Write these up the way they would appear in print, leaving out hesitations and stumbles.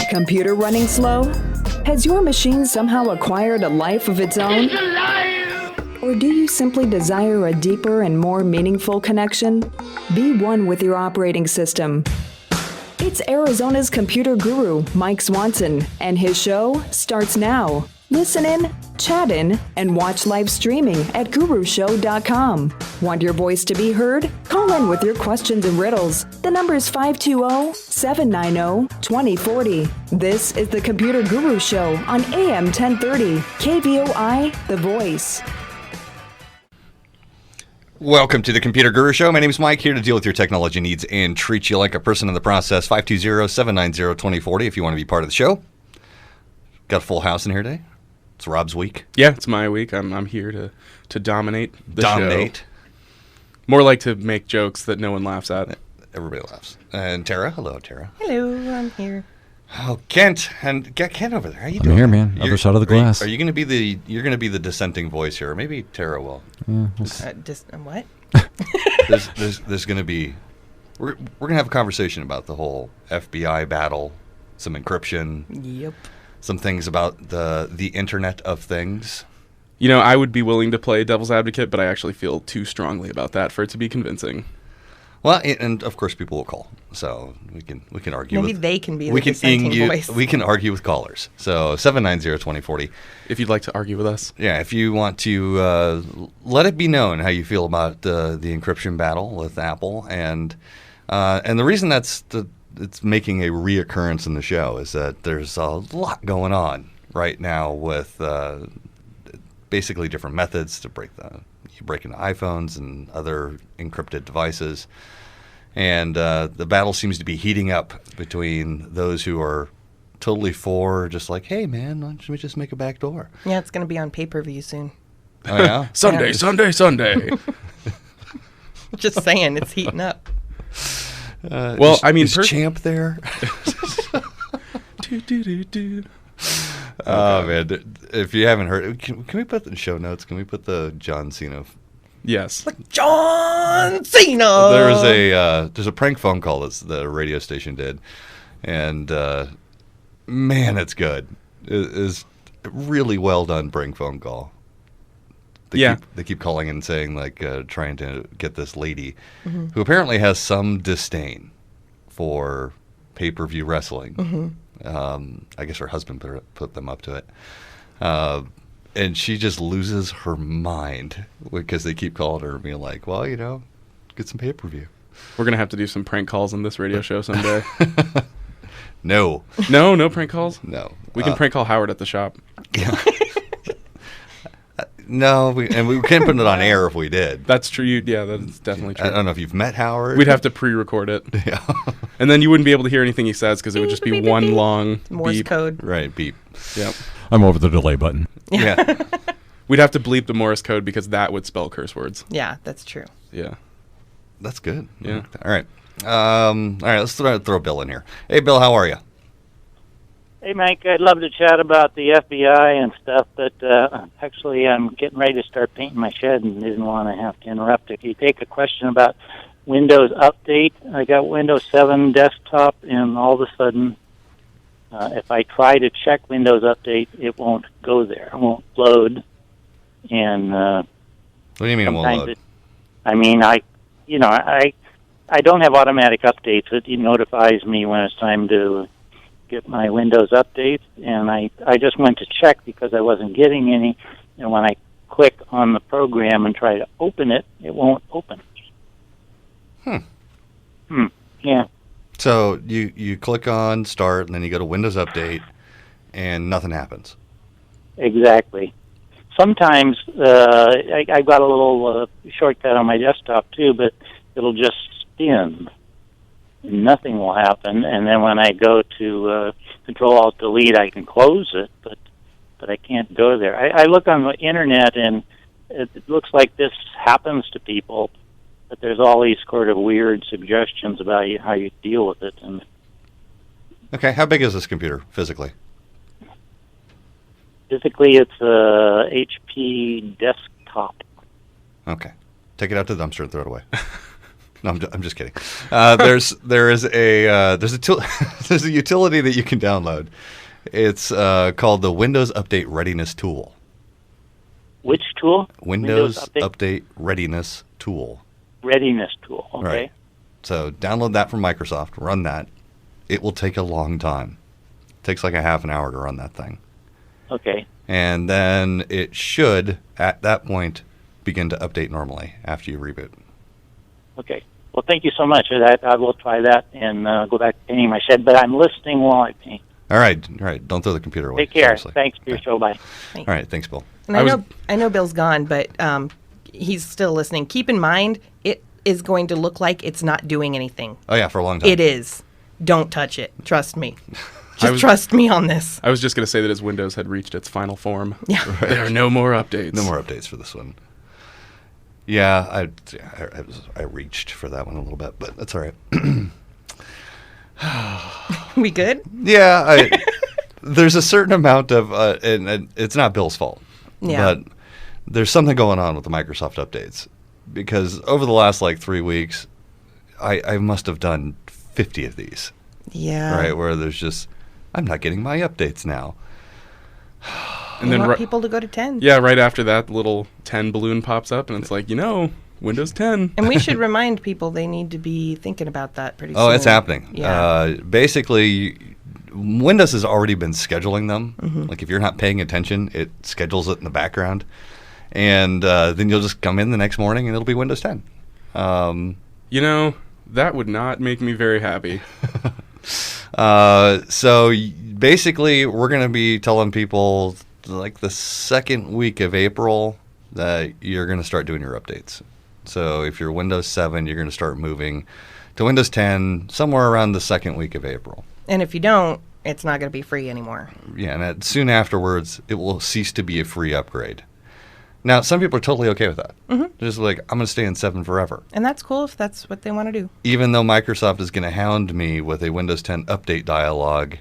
Computer running slow? Has your machine somehow acquired a life of its own? Or do you simply desire a deeper and more meaningful connection? Be one with your operating system. It's Arizona's computer guru, Mike Swanson, and his show starts now. Listen in, chat in, and watch live streaming at gurushow.com. Want your voice to be heard? Call in with your questions and riddles. The number is 520-790-2040. This is the Computer Guru Show on AM 1030, KVOI, The Voice. Welcome to the Computer Guru Show. My name is Mike, here to deal with your technology needs and treat you like a person in the process. 520-790-2040 if you want to be part of the show. Got a full house in here today. It's Rob's week. Yeah, it's my week. I'm here to dominate the Dominate. show. More like to make jokes that no one laughs at. Everybody laughs. And Tara. Hello, Tara. Hello, I'm here. Oh, Kent. And get Kent over there. How you doing? I'm here, man. Other side of the glass. Are you going to be the dissenting voice here? Or maybe Tara will. Yeah, What? There's going to be... We're going to have a conversation about the whole FBI battle, some encryption. Yep. Some things about the Internet of Things. You know, I would be willing to play devil's advocate, but I actually feel too strongly about that for it to be convincing. Well, and of course people will call, so we can argue. Maybe they can be the dissenting voice. We can argue with callers. So 790-2040. If you'd like to argue with us. Yeah, if you want to let it be known how you feel about the encryption battle with Apple, and the reason it's making a reoccurrence in the show is that there's a lot going on right now with basically different methods to break into iPhones and other encrypted devices. And the battle seems to be heating up between those who are totally for just like, hey, man, why don't we just make a backdoor? Yeah, it's going to be on pay-per-view soon. Oh, yeah? Sunday. Just saying, it's heating up. Well, I mean... Is Champ there? Oh, man. If you haven't heard... Can we put the show notes? Can we put the John Cena... Yes. John Cena! There's a prank phone call that the radio station did. And, man, it's good. It is a really well done prank phone call. They keep calling and saying, like, trying to get this lady who apparently has some disdain for pay-per-view wrestling. I guess her husband put them up to it. And she just loses her mind because they keep calling her and being like, well, get some pay-per-view. We're going to have to do some prank calls on this radio show someday. No. No prank calls? No. We can prank call Howard at the shop. Yeah. No, we can't put it on air if we did. That's true. That's definitely true. I don't know if you've met Howard. We'd have to pre-record it. Yeah. And then you wouldn't be able to hear anything he says because it would just be one long Morse beep. code. Right, beep. Yep. I'm over the delay button. Yeah. We'd have to bleep the Morse code because that would spell curse words. Yeah, that's true. Yeah. That's good. Yeah. All right. Let's throw Bill in here. Hey, Bill, how are you? Hey, Mike, I'd love to chat about the FBI and stuff, but actually I'm getting ready to start painting my shed and didn't want to have to interrupt. If you take a question about Windows Update, I got Windows 7 desktop, and all of a sudden, if I try to check Windows Update, it won't go there. It won't load. And what do you mean it won't load? I don't have automatic updates. It notifies me when it's time to get my Windows updates, and I just went to check because I wasn't getting any, and when I click on the program and try to open it, it won't open. Yeah. So you click on Start, and then you go to Windows Update, and nothing happens. Exactly. Sometimes I got a little shortcut on my desktop, too, but it'll just spin. Nothing will happen, and then when I go to Control-Alt-Delete, I can close it, but I can't go there. I look on the Internet, and it looks like this happens to people, but there's all these sort of weird suggestions about how you deal with it. And okay, how big is this computer physically? Physically, it's a HP desktop. Okay. Take it out to the dumpster and throw it away. No, I'm just kidding. There's a utility that you can download. It's called the Windows Update Readiness Tool. Which tool? Windows Update Readiness Tool. Readiness tool. Okay. Right. So download that from Microsoft. Run that. It will take a long time. It takes like a half an hour to run that thing. Okay. And then it should, at that point, begin to update normally after you reboot. Okay. Well, thank you so much for that. I will try that and go back to painting my shed, but I'm listening while I paint. All right. Don't throw the computer away. Take care. Seriously. Thanks for your show. Bye. All right. Thanks, Bill. And I know Bill's gone, but he's still listening. Keep in mind, it is going to look like it's not doing anything. Oh, yeah, for a long time. It is. Don't touch it. Trust me. Trust me on this. I was just going to say that his Windows had reached its final form. Yeah. Right. There are no more updates. No more updates for this one. Yeah, I reached for that one a little bit, but that's all right. We good? Yeah, there's a certain amount of, and it's not Bill's fault, Yeah. but there's something going on with the Microsoft updates, because over the last 3 weeks, I must have done 50 of these, Yeah. right, where there's just, I'm not getting my updates now. And You then want people to go to 10. yeah, right after that, the little 10 balloon pops up, and it's like, Windows 10. And we should remind people they need to be thinking about that pretty soon. Oh, it's happening. Yeah. Basically, Windows has already been scheduling them. Mm-hmm. Like if you're not paying attention, it schedules it in the background. And then you'll just come in the next morning and it'll be Windows 10. That would not make me very happy. So basically, we're going to be telling people the second week of April that you're going to start doing your updates. So if you're Windows 7, you're going to start moving to Windows 10 somewhere around the second week of April. And if you don't, it's not going to be free anymore. Yeah, and soon afterwards, it will cease to be a free upgrade. Now, some people are totally okay with that. Mm-hmm. They're just like, I'm going to stay in 7 forever. And that's cool if that's what they want to do. Even though Microsoft is going to hound me with a Windows 10 update dialog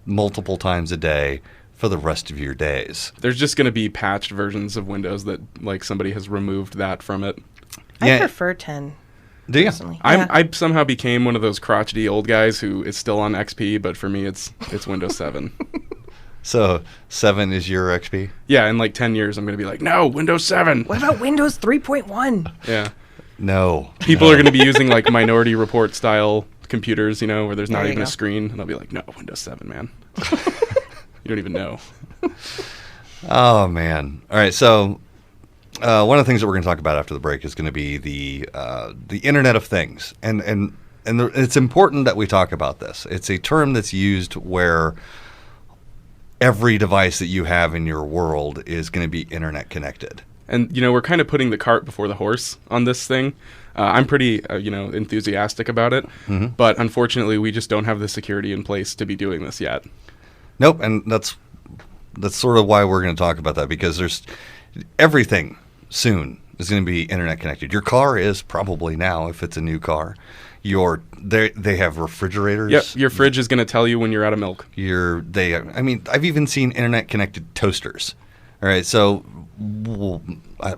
multiple times a day for the rest of your days. There's just going to be patched versions of Windows that somebody has removed that from it. I prefer 10. Do you? Personally. Yeah. I somehow became one of those crotchety old guys who is still on XP, but for me it's Windows 7. So 7 is your XP? Yeah, in 10 years I'm going to be like, no, Windows 7. What about Windows 3.1? Yeah. No. People are going to be using Minority Report style computers, where there's not There you even a go. screen, and they'll be like, no, Windows 7, man. You don't even know. Oh, man. All right, so one of the things that we're going to talk about after the break is going to be the Internet of Things. And it's important that we talk about this. It's a term that's used where every device that you have in your world is going to be Internet connected. And, we're kind of putting the cart before the horse on this thing. I'm pretty, enthusiastic about it. Mm-hmm. But unfortunately, we just don't have the security in place to be doing this yet. Nope, and that's sort of why we're going to talk about that, because there's everything soon is going to be Internet connected. Your car is probably now, if it's a new car. They have refrigerators. Yep, your fridge is going to tell you when you're out of milk. I've even seen Internet connected toasters. All right, so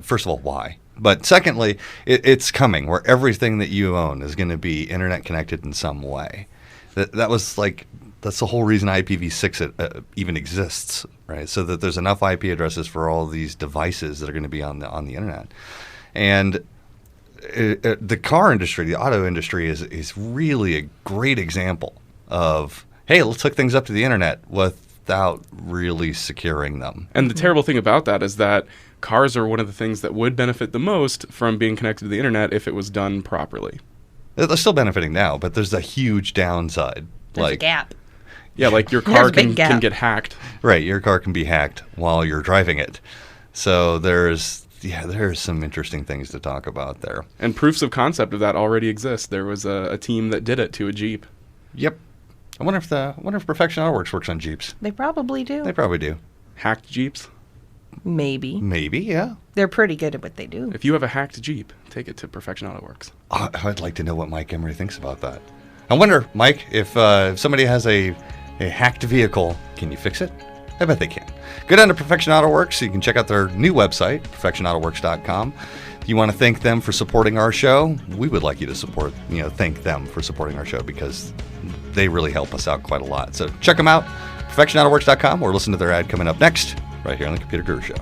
first of all, why? But secondly, it's coming where everything that you own is going to be Internet connected in some way. That's the whole reason IPv6 even exists, right? So that there's enough IP addresses for all these devices that are going to be on the internet. And the car industry, the auto industry, is really a great example of, hey, let's hook things up to the internet without really securing them. And the terrible thing about that is that cars are one of the things that would benefit the most from being connected to the internet if it was done properly. They're still benefiting now, but there's a huge downside. There's a gap. Yeah, your There's car a big can gap. get hacked. Right, your car can be hacked while you're driving it. So there's some interesting things to talk about there. And proofs of concept of that already exist. There was a team that did it to a Jeep. Yep. I wonder if Perfection AutoWorks works on Jeeps. They probably do. They probably do. Hacked Jeeps. Maybe. Maybe, yeah. They're pretty good at what they do. If you have a hacked Jeep, take it to Perfection AutoWorks. I'd like to know what Mike Emery thinks about that. I wonder, Mike, if somebody has a hacked vehicle, can you fix it? I bet they can. Go down to Perfection AutoWorks so you can check out their new website, perfectionautoworks.com. You want to thank them for supporting our show? We would like you to thank them for supporting our show because they really help us out quite a lot. So check them out, perfectionautoworks.com, or listen to their ad coming up next, right here on the Computer Guru Show.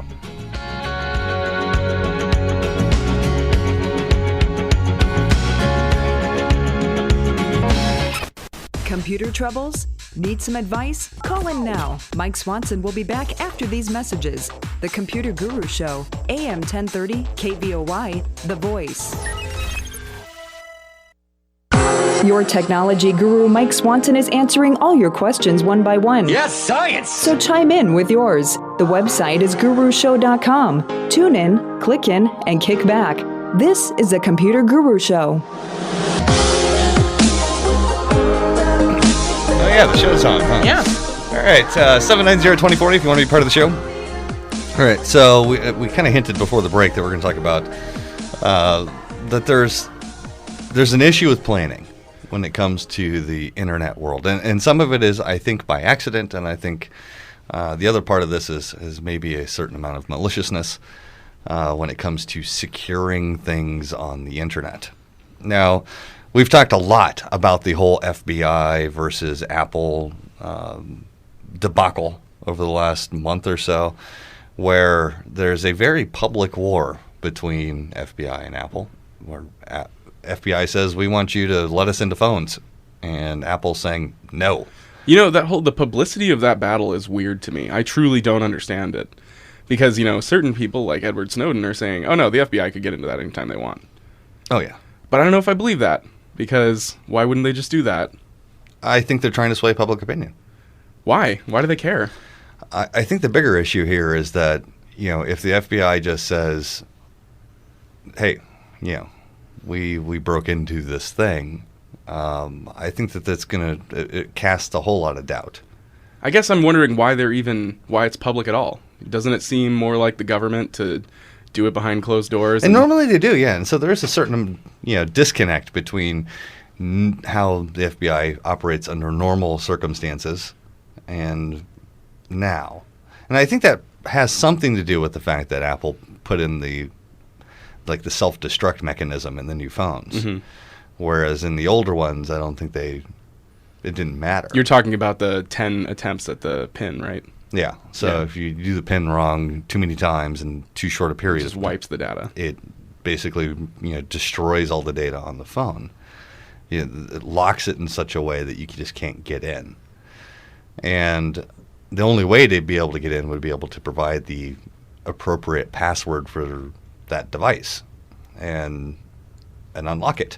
Computer troubles? Need some advice? Call in now. Mike Swanson will be back after these messages. The Computer Guru Show, AM 1030, KVOY, The Voice. Your technology guru, Mike Swanson, is answering all your questions one by one. Yes, science! So chime in with yours. The website is gurushow.com. Tune in, click in, and kick back. This is the Computer Guru Show. Oh, yeah, the show's on, huh? Yeah. All right, 790-2040 if you want to be part of the show. All right, so we kind of hinted before the break that we're going to talk about that there's an issue with planning when it comes to the internet world. And some of it is, I think, by accident, and I think the other part of this is maybe a certain amount of maliciousness when it comes to securing things on the internet. Now, we've talked a lot about the whole FBI versus Apple debacle over the last month or so, where there's a very public war between FBI and Apple, where FBI says, we want you to let us into phones, and Apple's saying no. You know, the publicity of that battle is weird to me. I truly don't understand it. Because, certain people like Edward Snowden are saying, oh no, the FBI could get into that anytime they want. Oh yeah. But I don't know if I believe that, because why wouldn't they just do that? I think they're trying to sway public opinion. Why? Why do they care? I think the bigger issue here is that, if the FBI just says, hey, we broke into this thing, I think that's going to cast a whole lot of doubt. I guess I'm wondering why it's public at all. Doesn't it seem more like the government to do it behind closed doors? And normally they do, yeah. And so there is a certain, disconnect between how the FBI operates under normal circumstances and now. And I think that has something to do with the fact that Apple put in the self-destruct mechanism in the new phones. Mm-hmm. Whereas in the older ones, I don't think it didn't matter. You're talking about the 10 attempts at the PIN, right? Yeah. So if you do the PIN wrong too many times in too short a period, it just wipes the data. It basically destroys all the data on the phone. It locks it in such a way that you just can't get in. And the only way to be able to get in would be able to provide the appropriate password for that device and unlock it.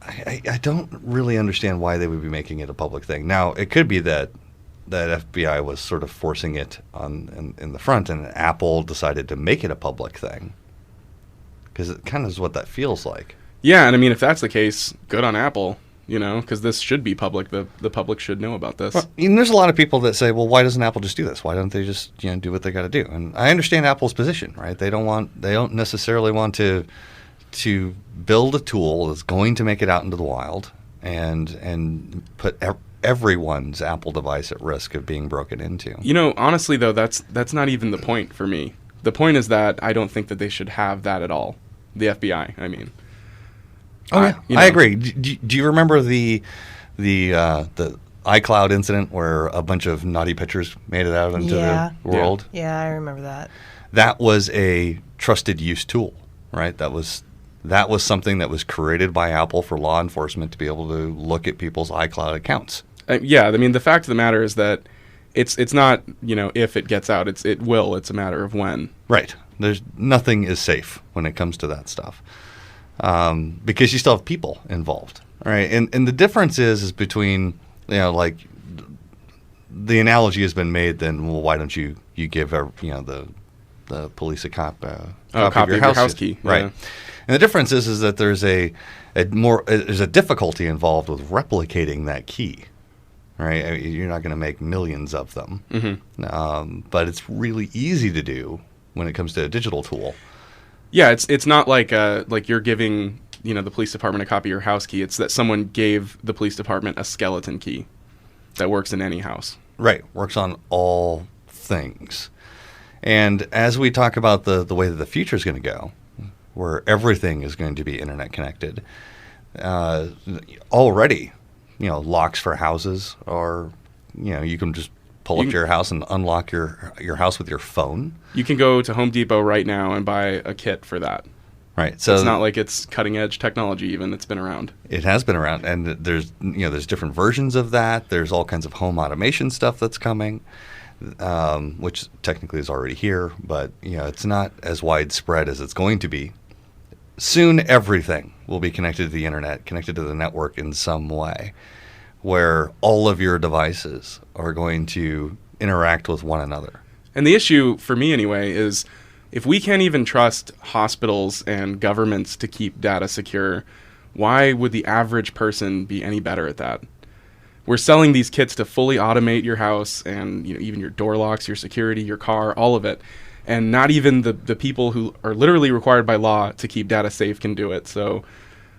I don't really understand why they would be making it a public thing. Now, it could be that FBI was sort of forcing it in the front, and Apple decided to make it a public thing, because it kind of is what that feels like. Yeah, and I mean, if that's the case, good on Apple, because this should be public. The public should know about this. Well, there's a lot of people that say, well, why doesn't Apple just do this? Why don't they just do what they got to do? And I understand Apple's position, right? They don't necessarily want to build a tool that's going to make it out into the wild and put everyone's Apple device at risk of being broken into. Honestly, though, that's not even the point for me. The point is that I don't think that they should have that at all. The FBI, I mean. Oh, yeah. I agree. Do you remember the iCloud incident where a bunch of naughty pictures made it out into the world? Yeah, I remember that. That was a trusted use tool, right? That was something that was created by Apple for law enforcement to be able to look at people's iCloud accounts. Yeah, I mean, the fact of the matter is that it's not, if it gets out, it will. It's a matter of when. Right. Nothing is safe when it comes to that stuff. Because you still have people involved, right? And the difference is between, like the analogy has been made. Then, well, why don't you give the police a copy of your house key, right? Yeah. And the difference is that there's there's a difficulty involved with replicating that key, right? I mean, you're not going to make millions of them, mm-hmm. But it's really easy to do when it comes to a digital tool. Yeah, it's not like you're giving the police department a copy of your house key. It's that someone gave the police department a skeleton key that works in any house. Right, works on all things. And as we talk about the way that the future is going to go, where everything is going to be internet connected, already, locks for houses are, you can just pull up to your house and unlock your house with your phone. You can go to Home Depot right now and buy a kit for that. Right. So it's not like it's cutting edge technology even. It's been around. It has been around, and there's different versions of that. There's all kinds of home automation stuff that's coming, which technically is already here, but it's not as widespread as it's going to be. Soon everything will be connected to the internet, connected to the network in some way, where all of your devices are going to interact with one another. And the issue, for me anyway, is if we can't even trust hospitals and governments to keep data secure, why would the average person be any better at that? We're selling these kits to fully automate your house and even your door locks, your security, your car, all of it. And not even the people who are literally required by law to keep data safe can do it. So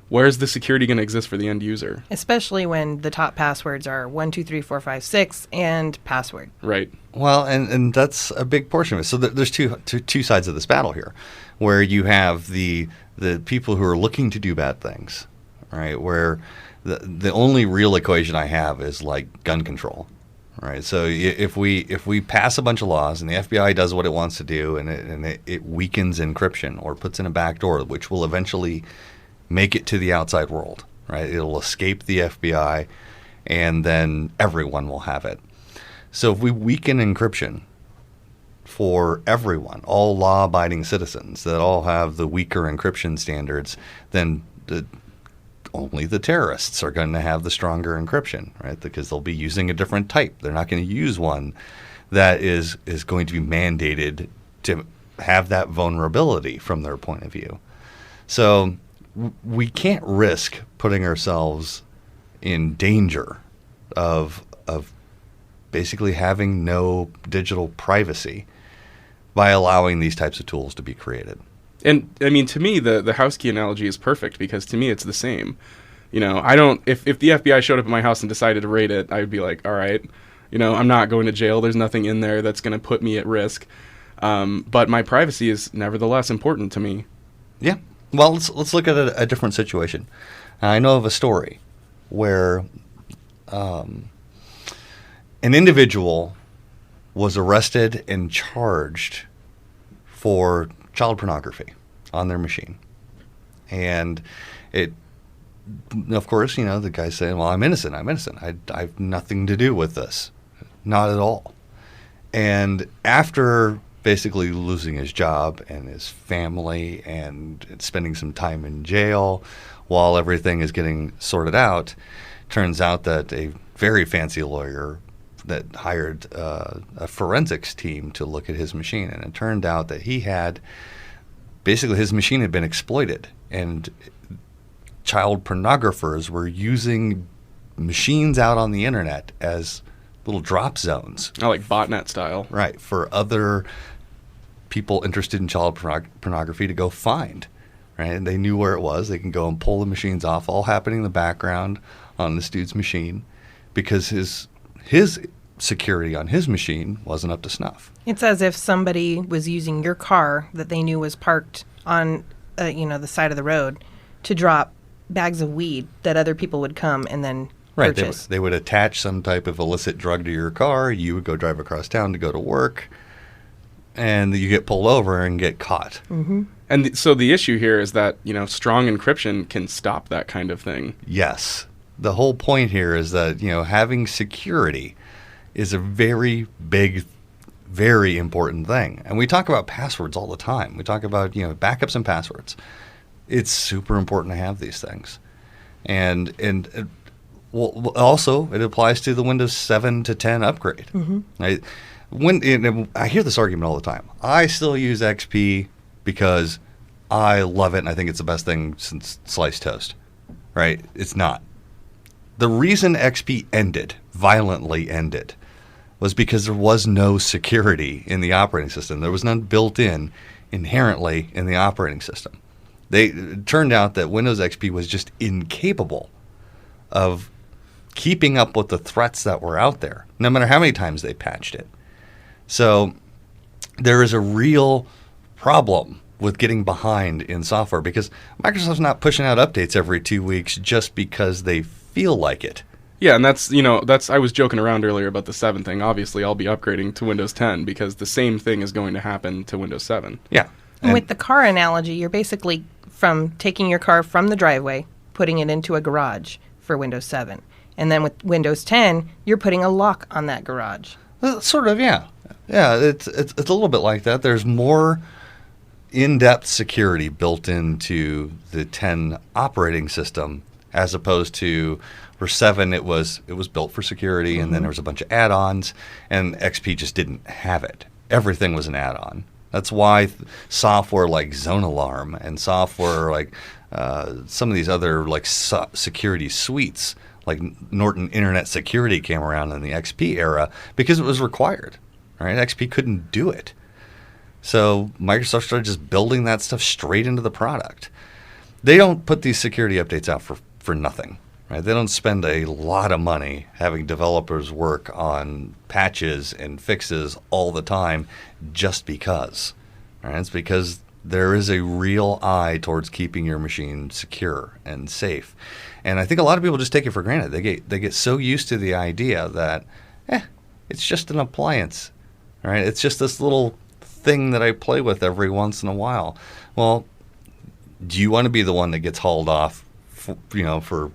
where's the security going to exist for the end user? Especially when the top passwords are 1234556 and password. Right. Well, and that's a big portion of it. So there's two sides of this battle here, where you have the people who are looking to do bad things, right? Where the only real equation I have is like gun control, right? So if we pass a bunch of laws and the FBI does what it wants to do, and it weakens encryption or puts in a backdoor, which will eventually make it to the outside world, right? It'll escape the FBI, and then everyone will have it. So if we weaken encryption for everyone, all law-abiding citizens that all have the weaker encryption standards, then only the terrorists are going to have the stronger encryption, right? Because they'll be using a different type. They're not going to use one that is going to be mandated to have that vulnerability from their point of view. So we can't risk putting ourselves in danger of basically having no digital privacy by allowing these types of tools to be created. And I mean, to me, the house key analogy is perfect because to me, it's the same. I don't, if the FBI showed up at my house and decided to raid it, I would be like, all right, I'm not going to jail. There's nothing in there that's going to put me at risk. But my privacy is nevertheless important to me. Yeah. Well, let's look at a different situation. I know of a story where an individual was arrested and charged for child pornography on their machine. And of course, the guy's saying, well, I'm innocent. I have nothing to do with this. Not at all. And after basically losing his job and his family and spending some time in jail while everything is getting sorted out, turns out that a very fancy lawyer that hired a forensics team to look at his machine, and it turned out that he had basically his machine had been exploited, and child pornographers were using machines out on the internet as little drop zones. I like botnet style. Right, for other people interested in child pornography to go find. Right, and they knew where it was. They can go and pull the machines off, all happening in the background on this dude's machine, because his security on his machine wasn't up to snuff. It's as if somebody was using your car that they knew was parked on, the side of the road to drop bags of weed that other people would come and then purchase. They would attach some type of illicit drug to your car. You would go drive across town to go to work, and you get pulled over and get caught. Mm-hmm. And so the issue here is that, strong encryption can stop that kind of thing. Yes. The whole point here is that, having security is a very big, very important thing. And we talk about passwords all the time. We talk about, backups and passwords. It's super important to have these things. And also, it applies to the Windows 7 to 10 upgrade. Mm-hmm. Right? I hear this argument all the time. I still use XP because I love it and I think it's the best thing since sliced toast. Right? It's not. The reason XP violently ended, was because there was no security in the operating system. There was none built in inherently in the operating system. It turned out that Windows XP was just incapable of keeping up with the threats that were out there, no matter how many times they patched it. So there is a real problem with getting behind in software because Microsoft's not pushing out updates every 2 weeks just because they feel like it. Yeah, and that's I was joking around earlier about the 7 thing. Obviously, I'll be upgrading to Windows 10 because the same thing is going to happen to Windows 7. Yeah. And with the car analogy, you're basically from taking your car from the driveway, putting it into a garage for Windows 7. And then with Windows 10, you're putting a lock on that garage. Sort of, yeah. Yeah, it's a little bit like that. There's more in-depth security built into the 10 operating system as opposed to for 7 it was built for security and then there was a bunch of add-ons and XP just didn't have it. Everything was an add-on. That's why software like Zone Alarm and software like some of these other like security suites like Norton Internet Security came around in the XP era because it was required. Right? XP couldn't do it. So Microsoft started just building that stuff straight into the product. They don't put these security updates out for nothing. Right? They don't spend a lot of money having developers work on patches and fixes all the time just because. Right? It's because there is a real eye towards keeping your machine secure and safe. And I think a lot of people just take it for granted. They get so used to the idea that, it's just an appliance. Right? It's just this little thing that I play with every once in a while. Well, do you want to be the one that gets hauled off, for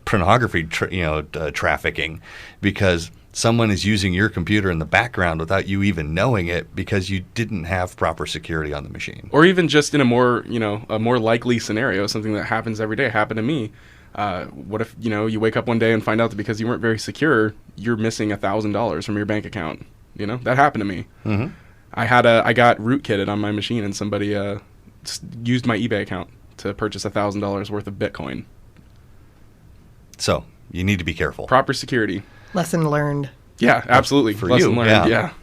pornography, trafficking, because someone is using your computer in the background without you even knowing it because you didn't have proper security on the machine? Or even just in a more likely scenario, something that happens every day. Happened to me. What if you wake up one day and find out that because you weren't very secure, you're missing $1,000 from your bank account? That happened to me. Mm-hmm. I got rootkitted on my machine, and somebody used my eBay account to purchase $1,000 worth of Bitcoin. So you need to be careful. Proper security. Lesson learned. Yeah, absolutely. For Lesson you, learned. yeah.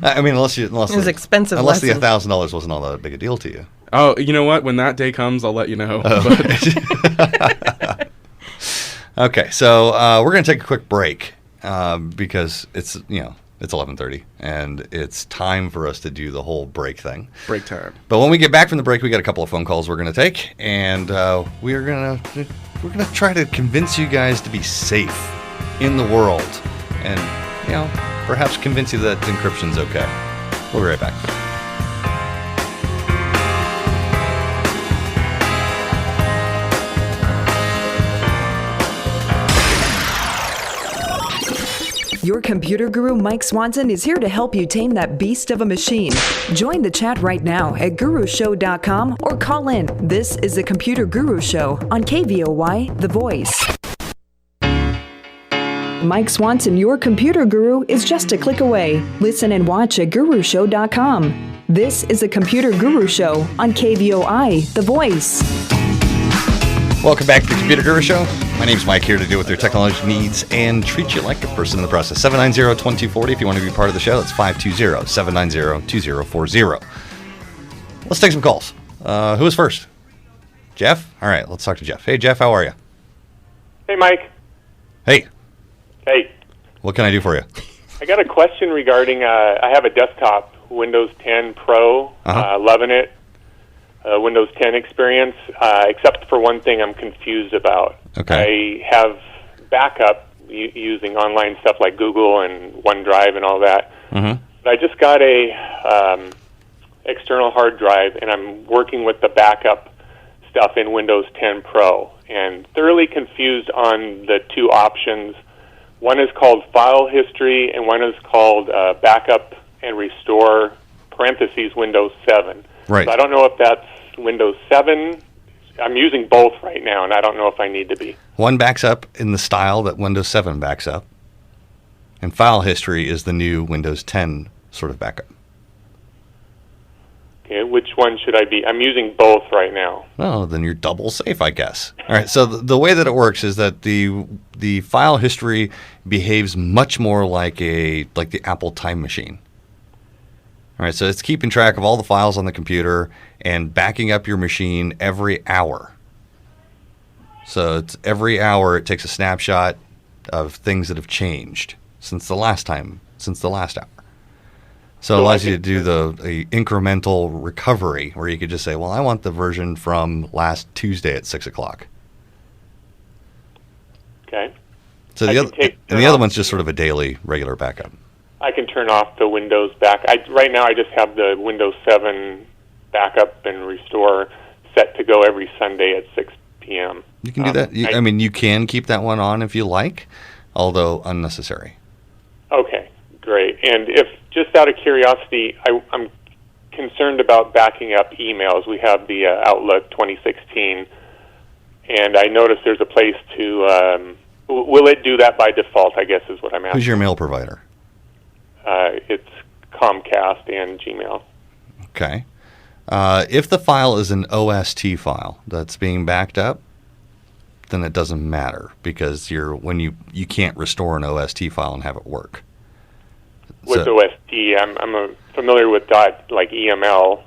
I mean, unless it was expensive. Unless lesson. the $1,000 wasn't all that big a deal to you. Oh, you know what? When that day comes, I'll let you know. Okay, so we're going to take a quick break because it's 11:30 and it's time for us to do the whole break thing. Break time. But when we get back from the break, we got a couple of phone calls we're going to take, and we're going to try to convince you guys to be safe in the world, and perhaps convince you that encryption's okay. We'll be right back. Your computer guru, Mike Swanson, is here to help you tame that beast of a machine. Join the chat right now at gurushow.com or call in. This is the Computer Guru Show on KVOY, The Voice. Mike Swanson, your computer guru, is just a click away. Listen and watch at gurushow.com. This is the Computer Guru Show on KVOI, The Voice. Welcome back to the Computer Guru Show. My name's Mike, here to deal with your technology needs and treat you like a person in the process. 790-2240 if you want to be part of the show. That's 520-790-2040. Let's take some calls. Who is first? Jeff? All right, let's talk to Jeff. Hey, Jeff, how are you? Hey, Mike. Hey. Hey. What can I do for you? I got a question regarding, I have a desktop, Windows 10 Pro, loving it. Windows 10 experience, except for one thing I'm confused about. Okay. I have backup using online stuff like Google and OneDrive and all that. Mm-hmm. But I just got a external hard drive, and I'm working with the backup stuff in Windows 10 Pro, and thoroughly confused on the two options. One is called File History, and one is called Backup and Restore, parentheses, Windows 7. Right. So I don't know if that's Windows 7. I'm using both right now, and I don't know if I need to be. One backs up in the style that Windows 7 backs up, and File History is the new Windows 10 sort of backup. Okay, which one should I be? I'm using both right now. Well, then you're double safe, I guess. All right, so the way that it works is that the File History behaves much more like the Apple Time Machine. All right, so it's keeping track of all the files on the computer and backing up your machine every hour. So it's every hour it takes a snapshot of things that have changed since the last hour. So it allows you to do the incremental recovery, where you could just say, well, I want the version from last Tuesday at 6 o'clock. Okay. So the other one's just sort of a daily, regular backup. I can turn off the Windows back. Right now I just have the Windows 7 backup and restore set to go every Sunday at 6 p.m. You can do that. You can keep that one on if you like, although unnecessary. Okay, great. And if, just out of curiosity, I'm concerned about backing up emails. We have the Outlook 2016, and I noticed there's a place to, will it do that by default, I guess is what I'm asking. Who's your mail provider? It's Comcast and Gmail. Okay. If the file is an OST file that's being backed up, then it doesn't matter, because you can't restore an OST file and have it work. With OST, I'm familiar with .eml.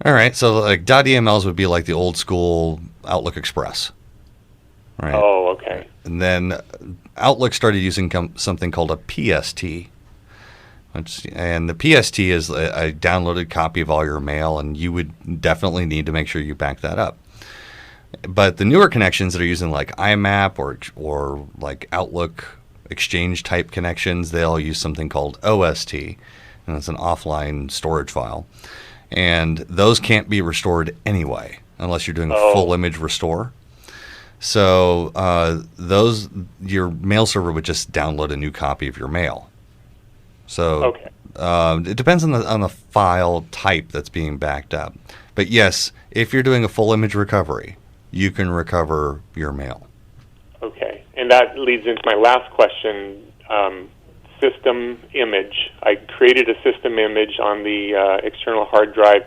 All right, so like .emls would be like the old school Outlook Express. Right. Oh, okay. And then Outlook started using something called a PST. And the PST is a downloaded copy of all your mail, and you would definitely need to make sure you back that up. But the newer connections that are using like IMAP or like Outlook Exchange type connections, they'll use something called OST, and it's an offline storage file. And those can't be restored anyway, unless you're doing a full image restore. So your mail server would just download a new copy of your mail. So it depends on the file type that's being backed up. But yes, if you're doing a full image recovery, you can recover your mail. Okay, and that leads into my last question, system image. I created a system image on the external hard drive,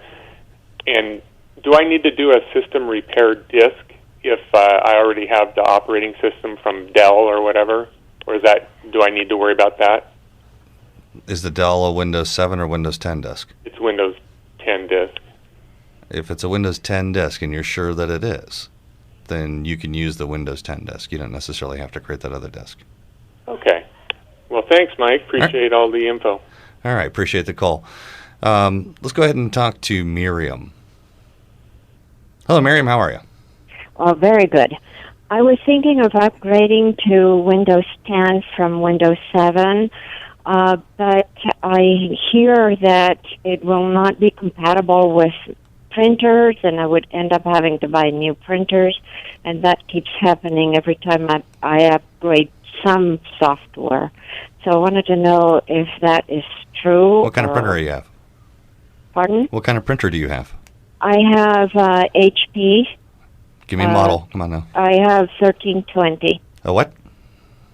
and do I need to do a system repair disk if I already have the operating system from Dell or whatever? Or do I need to worry about that? Is the Dell a Windows 7 or Windows 10 disk? It's Windows 10 disk. If it's a Windows 10 disk and you're sure that it is, then you can use the Windows 10 disk. You don't necessarily have to create that other disk. Okay. Well, thanks, Mike. Appreciate all the info. All right. Appreciate the call. Let's go ahead and talk to Miriam. Hello, Miriam. How are you? Oh, very good. I was thinking of upgrading to Windows 10 from Windows 7, but I hear that it will not be compatible with printers, and I would end up having to buy new printers, and that keeps happening every time I upgrade some software. So I wanted to know if that is true. What kind of printer do you have? Pardon? What kind of printer do you have? I have HP. Give me a model. Come on now. I have 1320. A what?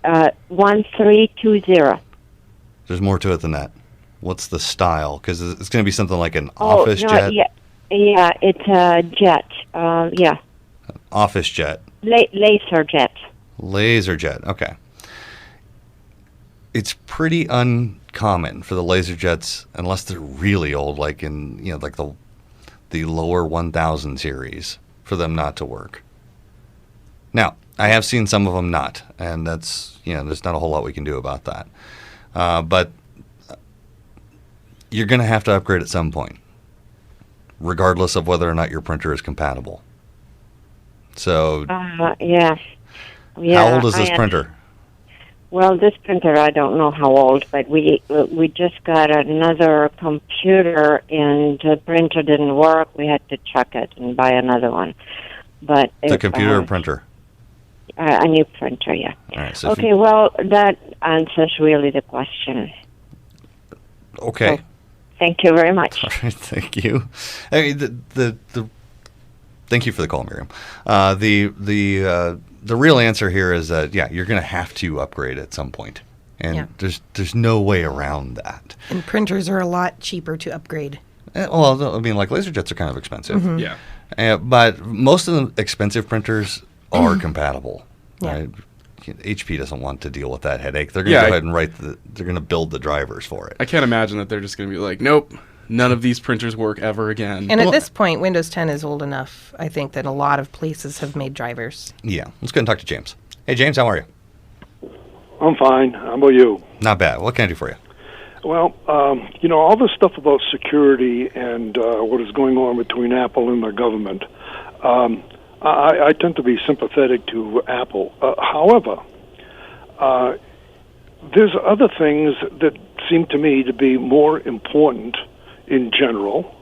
1320. There's more to it than that. What's the style? Because it's going to be something like an office jet. Yeah, it's a jet. Yeah. Office jet. Laser jet. Laser jet. Okay. It's pretty uncommon for the laser jets, unless they're really old, like in like the lower 1000 series, for them not to work. Now, I have seen some of them not, and that's there's not a whole lot we can do about that. But you're going to have to upgrade at some point, regardless of whether or not your printer is compatible. So, yeah. How old is this printer? Well, this printer, I don't know how old, but we just got another computer, and the printer didn't work. We had to chuck it and buy another one. But the computer or printer? A new printer, yeah. All right, so okay, well, that answers really the question. Okay. So, thank you very much. All right, thank you. I mean, thank you for the call, Miriam. The real answer here is that you're going to have to upgrade at some point, and there's no way around that. And printers are a lot cheaper to upgrade. Well, I mean, like laser jets are kind of expensive. Mm-hmm. Yeah. But most of the expensive printers are compatible. Yeah. Right? HP doesn't want to deal with that headache. They're going to go ahead and they're going to build the drivers for it. I can't imagine that they're just going to be like, nope, none of these printers work ever again. And at this point, Windows 10 is old enough, I think, that a lot of places have made drivers. Yeah. Let's go and talk to James. Hey, James, how are you? I'm fine. How about you? Not bad. What can I do for you? Well, all this stuff about security and what is going on between Apple and the government, I tend to be sympathetic to Apple. However, there's other things that seem to me to be more important in general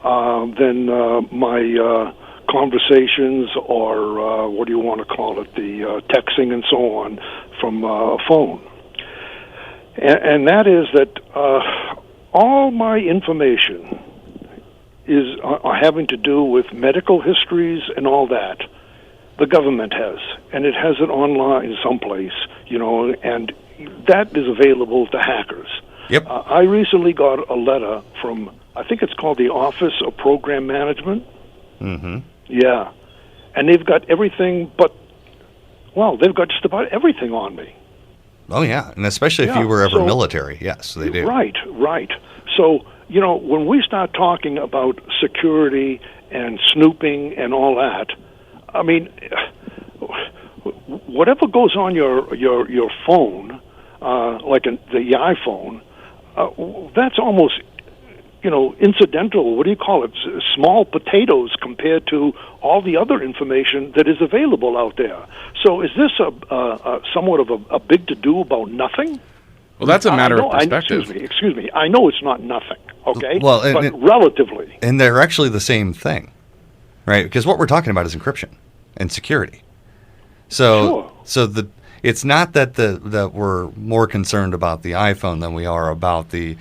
than my conversations or what do you want to call it, the texting and so on from a phone. And that is that all my information is having to do with medical histories and all that. The government has, and it has it online someplace, and that is available to hackers. Yep. I recently got a letter from, I think it's called the Office of Program Management. Mm-hmm. Yeah. And they've got everything they've got just about everything on me. Oh, yeah, and especially if you were ever military. Yes, they do. Right. So, when we start talking about security and snooping and all that, I mean, whatever goes on your phone, like the iPhone, that's almost, incidental. What do you call it? Small potatoes compared to all the other information that is available out there. So, is this somewhat of a big to do about nothing? Well, that's a matter of perspective. Excuse me. I know it's not nothing. Okay. Well, but relatively, and they're actually the same thing, right? Because what we're talking about is encryption and security. So, sure. It's not that we're more concerned about the iPhone than we are about the,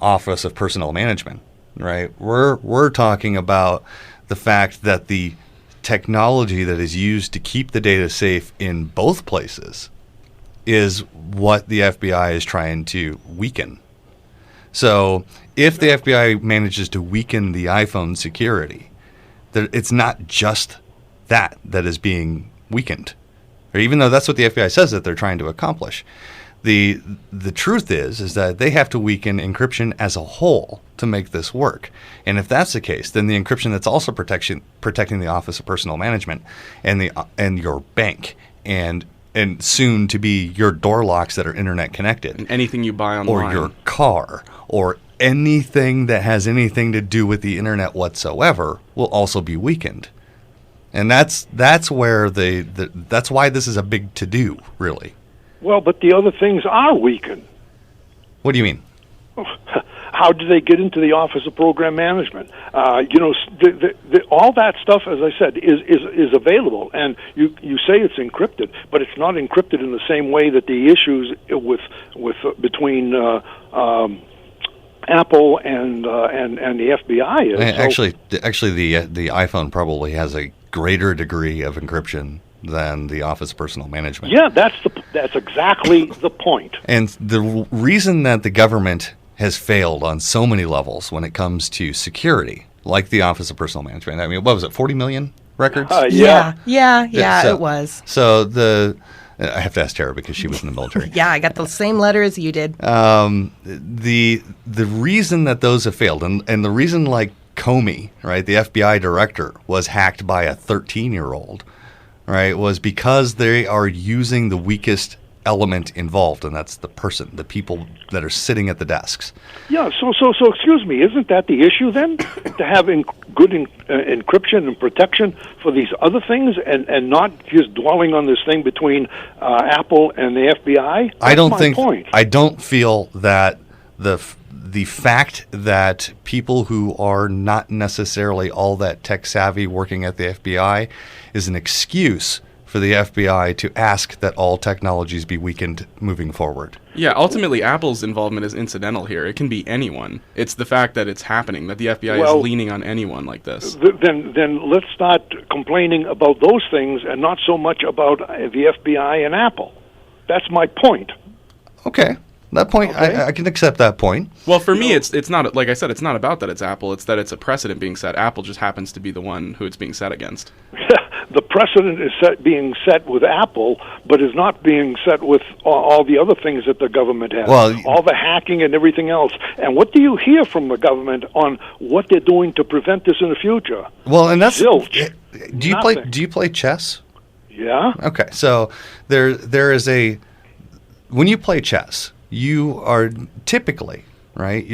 Office of Personnel Management, right? We're talking about the fact that the technology that is used to keep the data safe in both places is what the FBI is trying to weaken. So if the FBI manages to weaken the iPhone security, it's not just that is being weakened. Or even though that's what the FBI says that they're trying to accomplish. The truth is that they have to weaken encryption as a whole to make this work. And if that's the case, then the encryption that's also protecting the Office of Personnel Management and your bank and soon to be your door locks that are internet connected. And anything you buy online. Or your car or anything that has anything to do with the internet whatsoever will also be weakened. And that's where that's why this is a big to-do, really. Well, but the other things are weakened. What do you mean? How do they get into the Office of Program Management? All that stuff, as I said, is available, and you say it's encrypted, but it's not encrypted in the same way that the issues between Apple and the FBI is. Actually, the iPhone probably has a greater degree of encryption than the Office of Personnel Management. Yeah, that's exactly the point. And the reason that the government has failed on so many levels when it comes to security, like the Office of Personnel Management. I mean, what was it, 40 million records? Yeah, so, it was. So I have to ask Tara because she was in the military. Yeah, I got the same letter as you did. The reason that those have failed, and the reason like Comey, right, the FBI director, was hacked by a 13-year-old, right, was because they are using the weakest element involved, and that's the person, the people that are sitting at the desks. Yeah, so excuse me, isn't that the issue then? To have good encryption and protection for these other things and not just dwelling on this thing between Apple and the FBI? I don't feel that the fact that people who are not necessarily all that tech savvy working at the FBI is an excuse for the FBI to ask that all technologies be weakened moving forward. Yeah, ultimately Apple's involvement is incidental here. It can be anyone. It's the fact that it's happening, that the FBI is leaning on anyone like this. Then let's start complaining about those things and not so much about the FBI and Apple. That's my point. Okay. That point, okay. I can accept that point. Well, for me, it's not, like I said, it's not about that it's Apple. It's that it's a precedent being set. Apple just happens to be the one who it's being set against. The precedent is being set with Apple, but is not being set with all the other things that the government has. Well, all the hacking and everything else. And what do you hear from the government on what they're doing to prevent this in the future? Well, and that's zilch. Do you play chess? Yeah. Okay, so there is when you play chess, you are typically, right,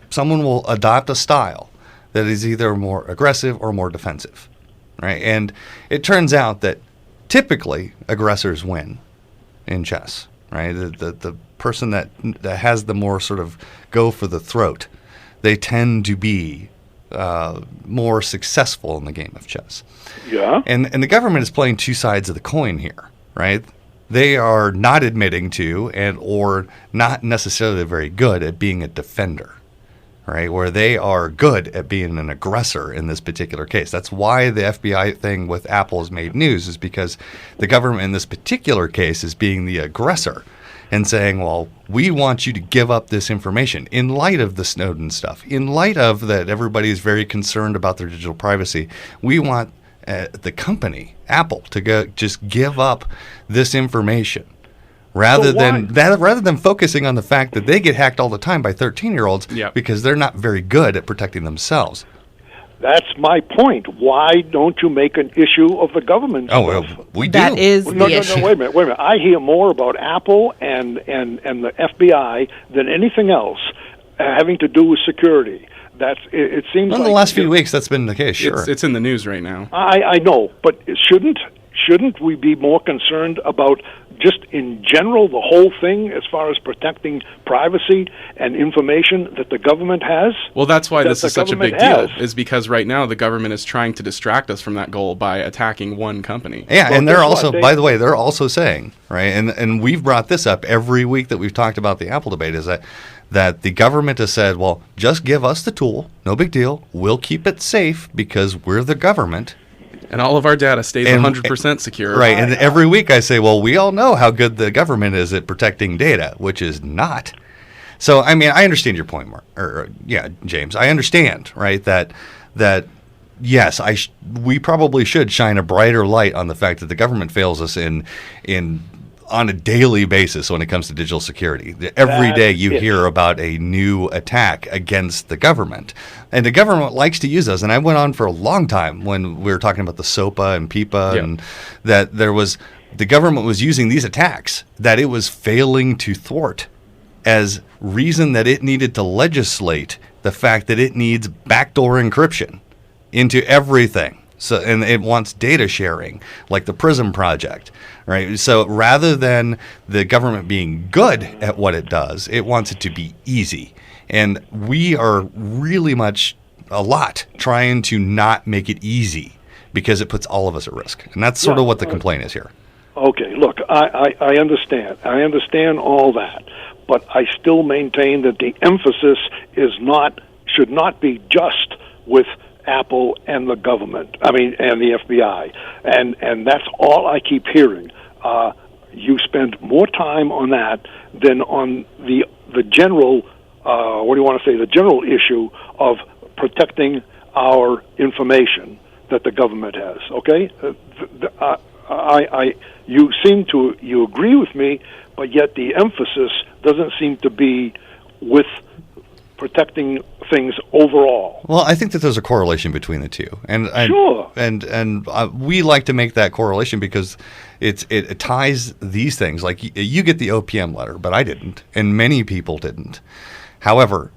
someone will adopt a style that is either more aggressive or more defensive, right? And it turns out that typically aggressors win in chess, right? The person that has the more sort of go for the throat, they tend to be more successful in the game of chess. Yeah. And the government is playing two sides of the coin here, right? They are not admitting to or not necessarily very good at being a defender, right? Where they are good at being an aggressor in this particular case. That's why the FBI thing with Apple has made news, is because the government in this particular case is being the aggressor and saying, well, we want you to give up this information in light of the Snowden stuff, in light of that everybody is very concerned about their digital privacy. We want the company, Apple, to just give up this information rather than focusing on the fact that they get hacked all the time by 13-year-olds because they're not very good at protecting themselves. That's my point. Why don't you make an issue of the government stuff? Well, we do. That is the issue. No, wait a minute. I hear more about Apple and the FBI than anything else having to do with security. It seems in the last few weeks, that's been the case, sure. It's in the news right now. I know, but shouldn't we be more concerned about just in general the whole thing as far as protecting privacy and information that the government has? Well, that's why this is such a big deal, is because right now the government is trying to distract us from that goal by attacking one company. Yeah, well, and they're also, by the way, they're also saying, right, and we've brought this up every week that we've talked about the Apple debate, is that the government has said, well, just give us the tool, no big deal, we'll keep it safe because we're the government. And all of our data stays 100% secure. Right, and every week I say, well, we all know how good the government is at protecting data, which is not. So, I mean, I understand your point, James. I understand, right, that yes, we probably should shine a brighter light on the fact that the government fails us on a daily basis when it comes to digital security. Every day you hear about a new attack against the government. And the government likes to use those. And I went on for a long time when we were talking about the SOPA and PIPA and that the government was using these attacks that it was failing to thwart as reason that it needed to legislate the fact that it needs backdoor encryption into everything. So, and it wants data sharing, like the PRISM project, right? So rather than the government being good at what it does, it wants it to be easy. And we are really trying to not make it easy because it puts all of us at risk. And that's sort of what the complaint is here. Okay, look, I understand. I understand all that. But I still maintain that the emphasis should not be just with Apple and the government, and the FBI. And that's all I keep hearing. You spend more time on that than on the general, the general issue of protecting our information that the government has, okay? You agree with me, but yet the emphasis doesn't seem to be with protecting things overall. Well, I think that there's a correlation between the two, and sure. And we like to make that correlation because it ties these things. Like you get the OPM letter, but I didn't, and many people didn't. However,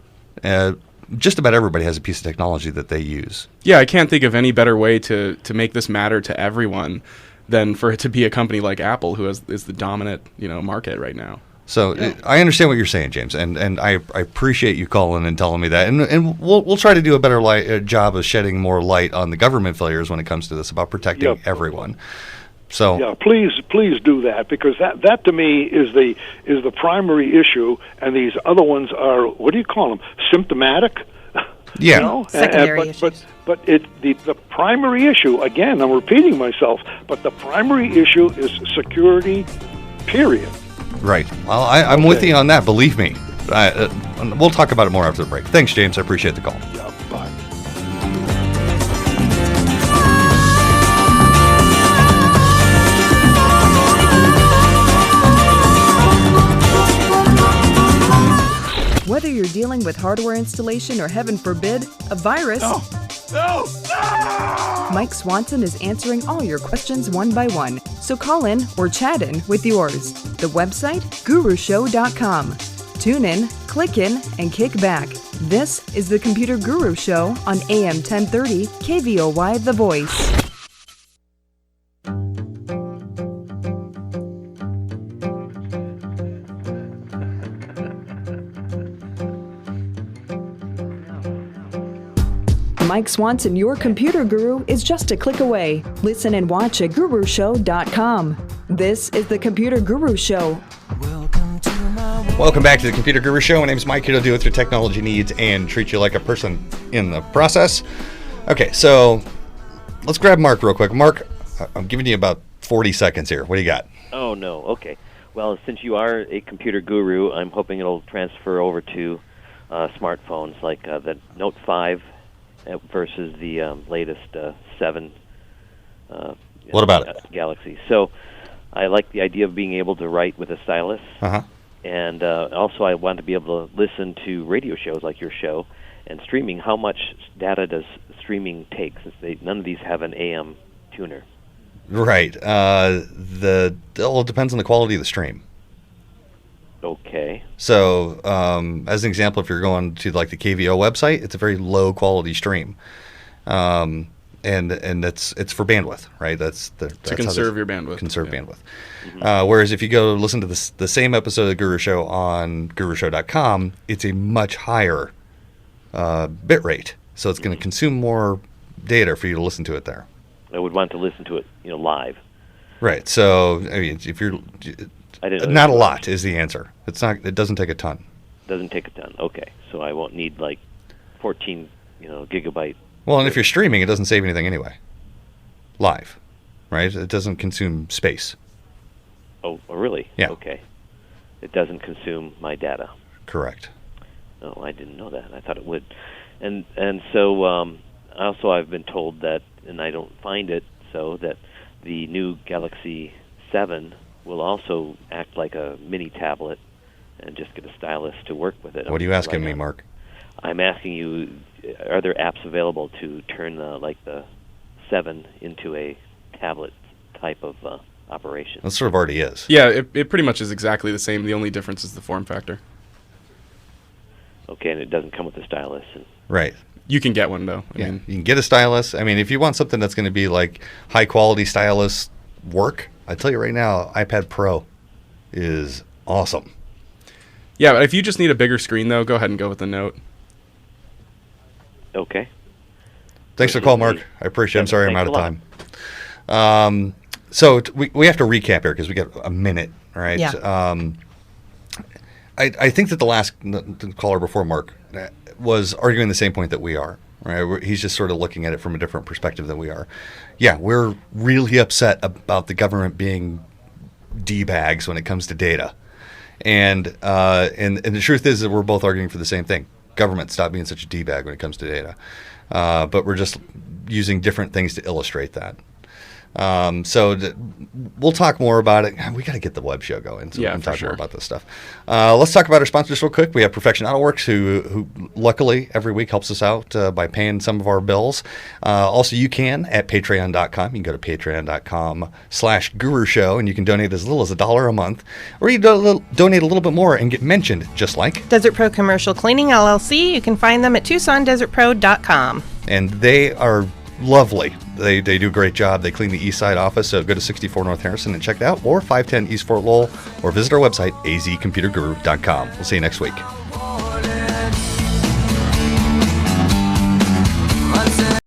just about everybody has a piece of technology that they use. Yeah, I can't think of any better way to make this matter to everyone than for it to be a company like Apple, who is the dominant market right now. So I understand what you're saying, James, and I appreciate you calling and telling me that, and we'll try to do a better job of shedding more light on the government failures when it comes to this about protecting everyone. So yeah, please do that, because that to me is the primary issue, and these other ones are, what do you call them? Symptomatic. Yeah, secondary issues. But the primary issue, again, I'm repeating myself, but the primary issue is security. Period. Right. Well, I'm with you on that. Believe me. We'll talk about it more after the break. Thanks, James. I appreciate the call. Yeah, bye. Whether you're dealing with hardware installation or, heaven forbid, a virus, No! Mike Swanson is answering all your questions one by one. So call in or chat in with yours. The website, gurushow.com. Tune in, click in, and kick back. This is the Computer Guru Show on AM 1030 KVOY The Voice. Mike Swanson, your computer guru, is just a click away. Listen and watch at gurushow.com. This is the Computer Guru Show. Welcome back to the Computer Guru Show. My name is Mike, here to deal with your technology needs and treat you like a person in the process. Okay, so let's grab Mark real quick. Mark, I'm giving you about 40 seconds here. What do you got? Oh, no. Okay. Well, since you are a computer guru, I'm hoping it'll transfer over to smartphones like the Note 5 versus the latest 7 what about it? Galaxy. So I like the idea of being able to write with a stylus. Uh-huh. And also I want to be able to listen to radio shows like your show and streaming. How much data does streaming take, since none of these have an AM tuner? Right. It all depends on the quality of the stream. Okay. So, as an example, if you're going to like the KVO website, it's a very low quality stream, and it's for bandwidth, right? That's to conserve your bandwidth. Conserve bandwidth. Mm-hmm. Whereas if you go listen to the same episode of the Guru Show on gurushow.com, it's a much higher bit rate, so it's going to consume more data for you to listen to it there. I would want to listen to it, live. Right. So, I mean, if you're not a lot is the answer. It's not. It doesn't take a ton. Doesn't take a ton. Okay, so I won't need like 14, gigabyte. Well, and if you're streaming, it doesn't save anything anyway. Live, right? It doesn't consume space. Oh, really? Yeah. Okay. It doesn't consume my data. Correct. Oh, I didn't know that. I thought it would. And so also I've been told that, and I don't find it so, that the new Galaxy 7 will also act like a mini tablet and just get a stylus to work with it. What are you asking me, Mark? I'm asking you, are there apps available to turn the 7 into a tablet type of operation? That sort of already is. Yeah, it pretty much is exactly the same. The only difference is the form factor. Okay, and it doesn't come with a stylus. Right. You can get one, though. I Yeah, mean, you can get a stylus. I mean, if you want something that's going to be like high-quality stylus work, I tell you right now, iPad Pro is awesome. Yeah, but if you just need a bigger screen, though, go ahead and go with the Note. Okay. Thanks for the call, Mark. I appreciate it. I'm sorry I'm out of time. So we have to recap here because we got a minute, right? Yeah. I think that the caller before Mark was arguing the same point that we are. Right? He's just sort of looking at it from a different perspective than we are. Yeah, we're really upset about the government being D-bags when it comes to data. And the truth is that we're both arguing for the same thing. Government, stop being such a D-bag when it comes to data. But we're just using different things to illustrate that. We'll talk more about it. We got to get the web show going so we can talk more about this stuff. Let's talk about our sponsors real quick. We have Perfection AutoWorks, who luckily every week helps us out by paying some of our bills. Also, you can at patreon.com. You can go to patreon.com/Guru Show, and you can donate as little as $1 a month, or you donate a little bit more and get mentioned, just like Desert Pro Commercial Cleaning LLC. You can find them at TucsonDesertPro.com. And they are lovely. They do a great job. They clean the East Side office, so go to 64 North Harrison and check it out, or 510 East Fort Lowell, or visit our website, azcomputerguru.com. We'll see you next week.